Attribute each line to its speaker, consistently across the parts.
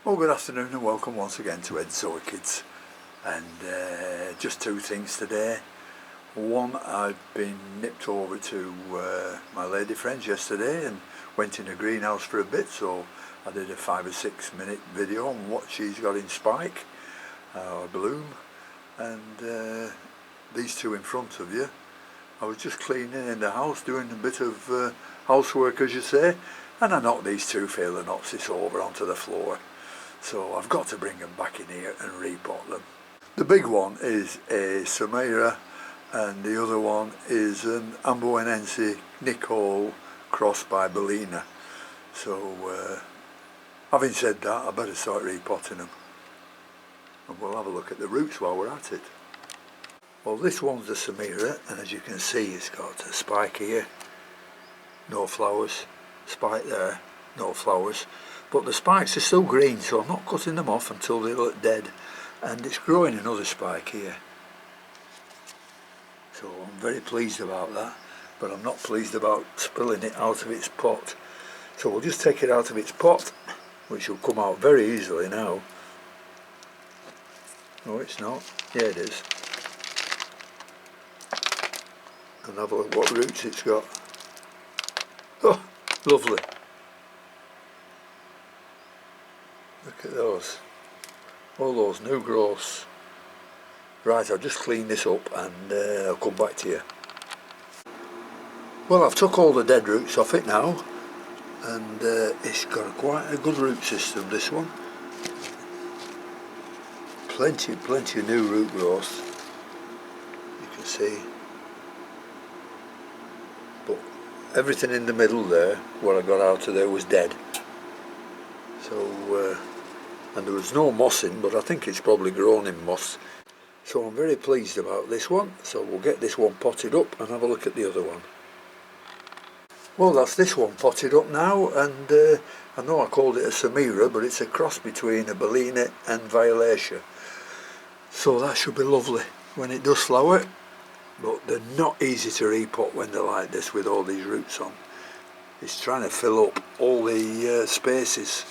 Speaker 1: Well, good afternoon and welcome once again to Ed's Orchids. And just two things today. One, I've been nipped over to my lady friends yesterday and went in the greenhouse for a bit, so I did a 5 or 6 minute video on what she's got in spike or bloom. And these two in front of you, I was just cleaning in the house, doing a bit of housework as you say, and I knocked these two Phalaenopsis over onto the floor. So I've got to bring them back in here and repot them. The big one is a Samira and the other one is an Amboinense Nicole crossed by Bellina. So having said that, I better start repotting them. And we'll have a look at the roots while we're at it. Well, this one's the Samira, and as you can see it's got a spike here, no flowers, spike there, no flowers. But the spikes are still green, so I'm not cutting them off until they look dead. And it's growing another spike here. So I'm very pleased about that, but I'm not pleased about spilling it out of its pot. So we'll just take it out of its pot, which will come out very easily now. No, it's not. Yeah, it is. And have a look what roots it's got. Oh, lovely. Look at those, all those new growths. Right, I'll just clean this up and I'll come back to you. Well, I've took all the dead roots off it now, and it's got quite a good root system, this one. Plenty of new root growth, you can see. But everything in the middle there, what I got out of there, was dead. So, and there was no moss in, but I think it's probably grown in moss. So I'm very pleased about this one. So we'll get this one potted up and have a look at the other one. Well, that's this one potted up now, and I know I called it a Samira, but it's a cross between a Bellina and Violaceae. So that should be lovely when it does flower, but they're not easy to repot when they're like this with all these roots on. It's trying to fill up all the spaces.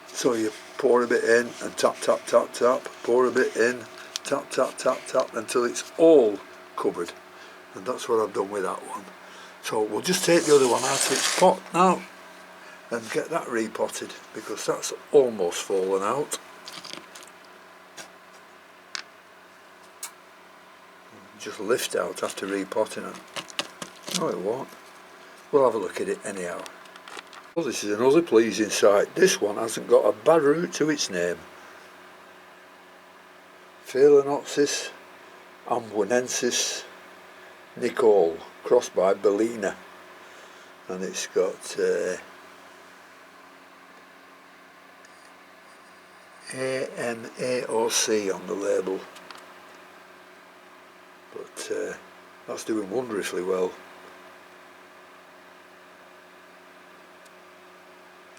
Speaker 1: So you pour a bit in and tap, tap, tap, tap, pour a bit in, tap, tap, tap, tap, until it's all covered. And that's what I've done with that one. So we'll just take the other one out of its pot now and get that repotted, because that's almost fallen out. Just lift out after repotting it. No, it won't. We'll have a look at it anyhow. Well, this is another pleasing sight. This one hasn't got a bad root to its name. Phalaenopsis Amboinensis Nicole, crossed by Bellina. And it's got AMAOC on the label. But that's doing wondrously well.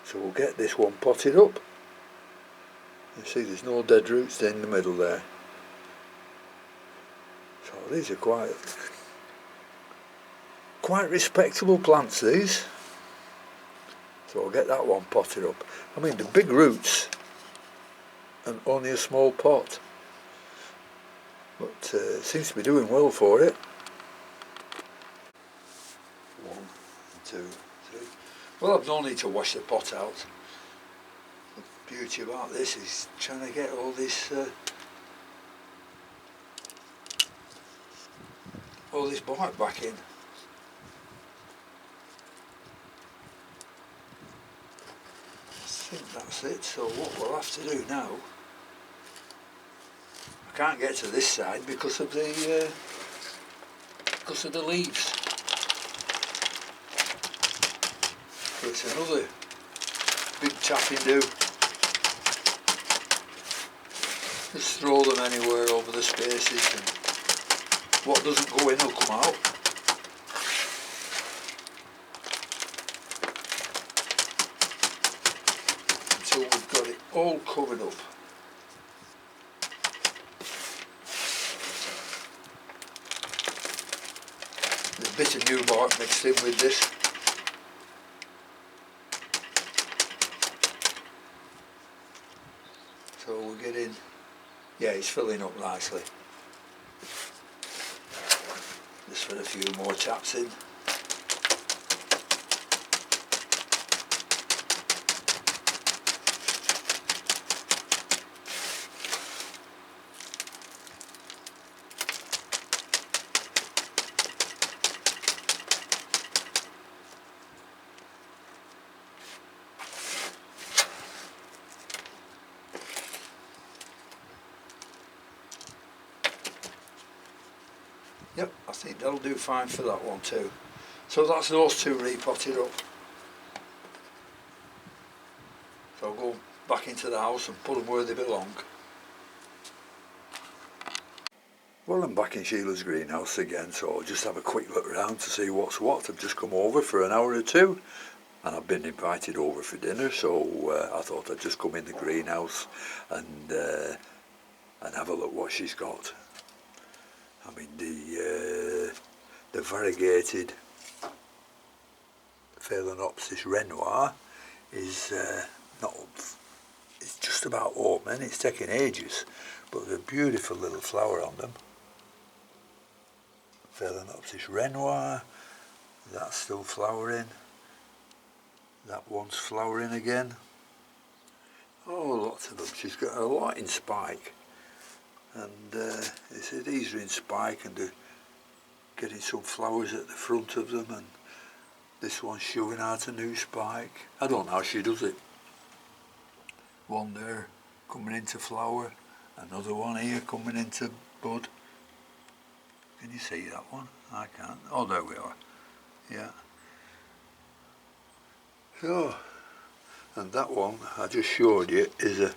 Speaker 1: So we'll get this one potted up. You see there's no dead roots in the middle there. So these are quite respectable plants, these. So I'll get that one potted up. I mean, the big roots and only a small pot. But it seems to be doing well for it. 1, 2, 3. Well, I've no need to wash the pot out. The beauty about this is trying to get all this bark back in. I think that's it. So what we'll have to do now, I can't get to this side because of the leaves. So it's another big tapping do. Just throw them anywhere over the spaces, and what doesn't go in will come out. Until we've got it all covered up. There's a bit of new bark mixed in with this. So we're getting, yeah, it's filling up nicely. Just put a few more taps in. Yep, I think that'll do fine for that one too. So that's those two repotted up. So I'll go back into the house and put them where they belong. Well, I'm back in Sheila's greenhouse again, so I'll just have a quick look around to see what's what. I've just come over for an hour or two and I've been invited over for dinner, so I thought I'd just come in the greenhouse and have a look what she's got. I mean, the variegated Phalaenopsis Renoir is not, it's just about opening. It's taking ages, but there's a beautiful little flower on them. Phalaenopsis Renoir, that's still flowering. That one's flowering again. Oh, lots of them. She's got a lot in spike, and these are in spike, and they're getting some flowers at the front of them, and this one's showing out a new spike. I don't know how she does it. One there coming into flower, another one here coming into bud. Can you see that one? I can't. Oh, there we are. Yeah. So, and that one I just showed you is a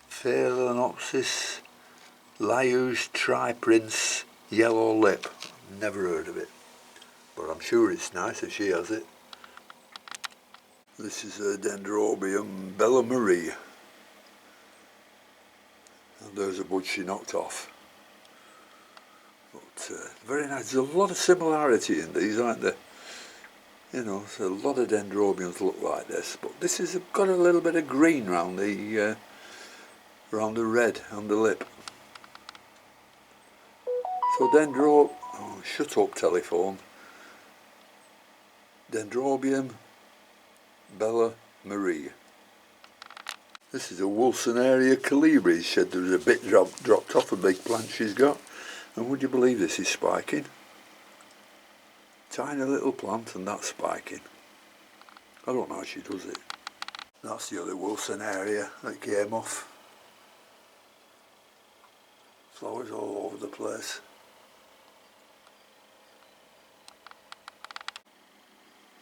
Speaker 1: Phalaenopsis Lius Triprince Yellow Lip. Never heard of it, but I'm sure it's nice if she has it. This is a Dendrobium Bella Marie. And there's a bud she knocked off. But very nice. There's a lot of similarity in these, aren't there? You know, so a lot of dendrobiums look like this, but this has got a little bit of green around the red on the lip. So oh, shut up telephone. Dendrobium Bella Marie. This is a Wilsonaria Calibri. She said there was a bit dropped off a big plant she's got, and would you believe this is spiking? Tiny little plant and that's spiking. I don't know how she does it. That's the other Wilsonaria that came off. Flowers all over the place.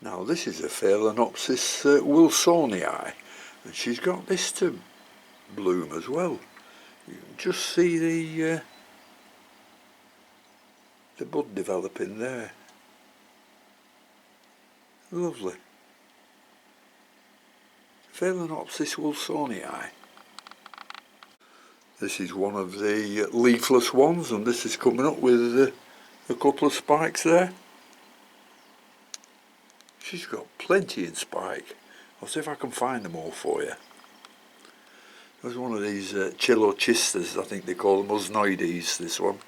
Speaker 1: Now this is a Phalaenopsis wilsonii, and she's got this to bloom as well. You can just see the bud developing there. Lovely. Phalaenopsis wilsonii. This is one of the leafless ones, and this is coming up with a couple of spikes there. She's got plenty in spike. I'll see if I can find them all for you. There's one of these Chilochistas, I think they call them, Usnoides, this one.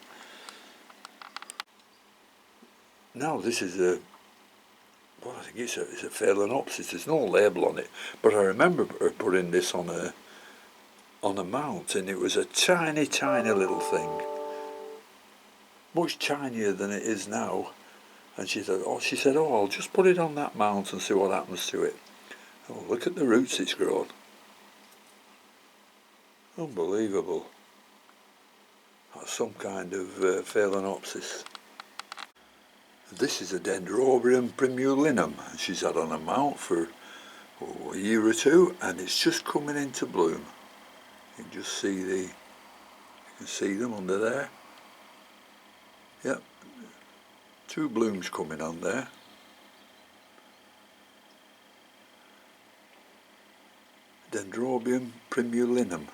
Speaker 1: Now this is well, I think it's a Phalaenopsis. There's no label on it, but I remember her putting this on a mount, and it was a tiny, tiny little thing, much tinier than it is now. And she said, oh, I'll just put it on that mount and see what happens to it. Oh, look at the roots it's grown. Unbelievable. That's some kind of Phalaenopsis. This is a Dendrobium primulinum. She's had on a mount for a year or two, and it's just coming into bloom. You can just see you can see them under there. Yep, two blooms coming on there. Dendrobium primulinum.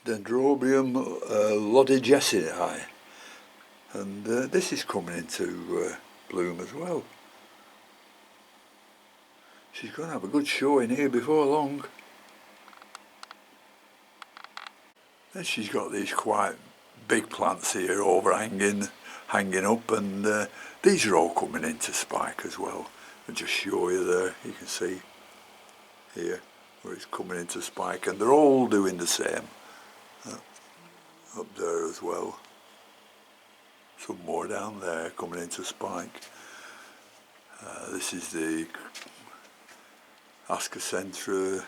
Speaker 1: Dendrobium lodigesii. And this is coming into bloom as well. She's going to have a good show in here before long. And she's got these quite big plants here overhanging, hanging up, and these are all coming into spike as well. I'll just show you there, you can see here where it's coming into spike, and they're all doing the same. Up there as well. Some more down there coming into spike. This is the Ascocentra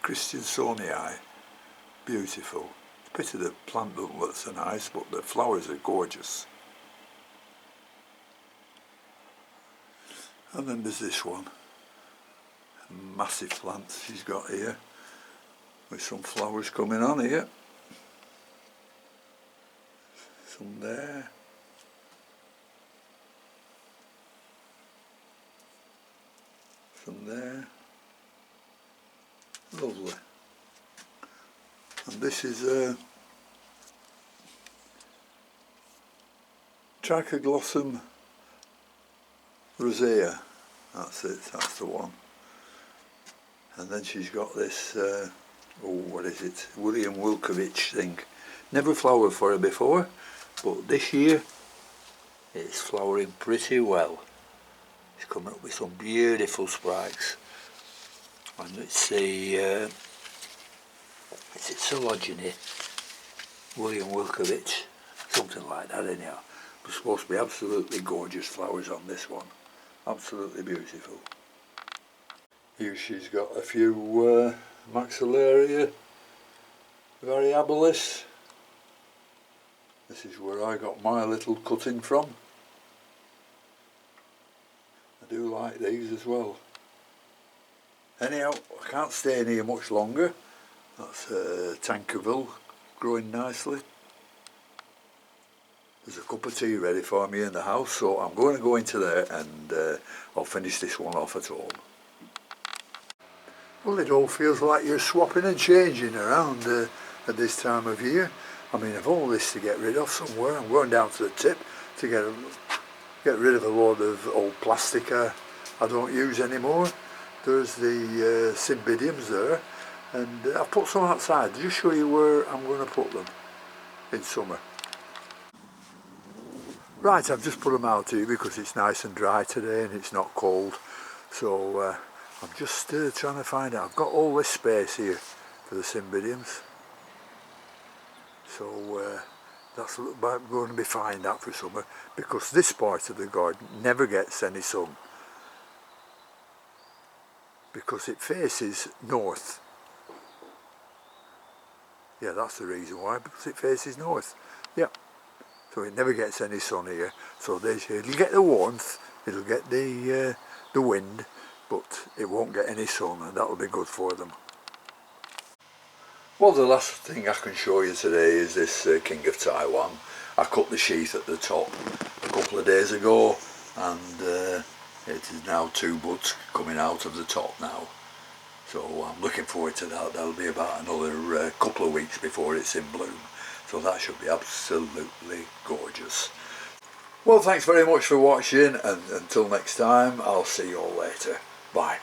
Speaker 1: Christiansonii. Beautiful. It's a pity the plant doesn't look so nice, but the flowers are gorgeous. And then there's this one. Massive plant she's got here, with some flowers coming on here. Some there. Some there. Lovely. And this is Trichoglossum rosea. That's it, that's the one. And then she's got this, what is it, William Wilkovich thing. Never flowered for her before, but this year it's flowering pretty well. It's coming up with some beautiful spikes. And it's the Sologeny, William Wilkovich, something like that anyhow. It's supposed to be absolutely gorgeous flowers on this one. Absolutely beautiful. Here she's got a few Maxillaria variabilis. This is where I got my little cutting from. I do like these as well. Anyhow, I can't stay in here much longer. That's Tankerville growing nicely. There's a cup of tea ready for me in the house, so I'm going to go into there and I'll finish this one off at home. Well, it all feels like you're swapping and changing around at this time of year. I mean, I've all this to get rid of somewhere. I'm going down to the tip to get rid of a load of old plastic I don't use anymore. There's the Cymbidiums there, and I've put some outside to just show you where I'm going to put them in summer. Right, I've just put them out here because it's nice and dry today and it's not cold. So I'm just trying to find out. I've got all this space here for the Cymbidiums. So that's going to be fine that for summer, because this part of the garden never gets any sun, because it faces north. Yeah, that's the reason why, because it faces north. Yeah, so it never gets any sun here. So it'll get the warmth, it'll get the wind, but it won't get any sun, and that'll be good for them. Well, the last thing I can show you today is this King of Taiwan. I cut the sheath at the top a couple of days ago, and it is now 2 buds coming out of the top now. So I'm looking forward to that. That'll be about another couple of weeks before it's in bloom. So that should be absolutely gorgeous. Well, thanks very much for watching, and until next time, I'll see you all later. Bye.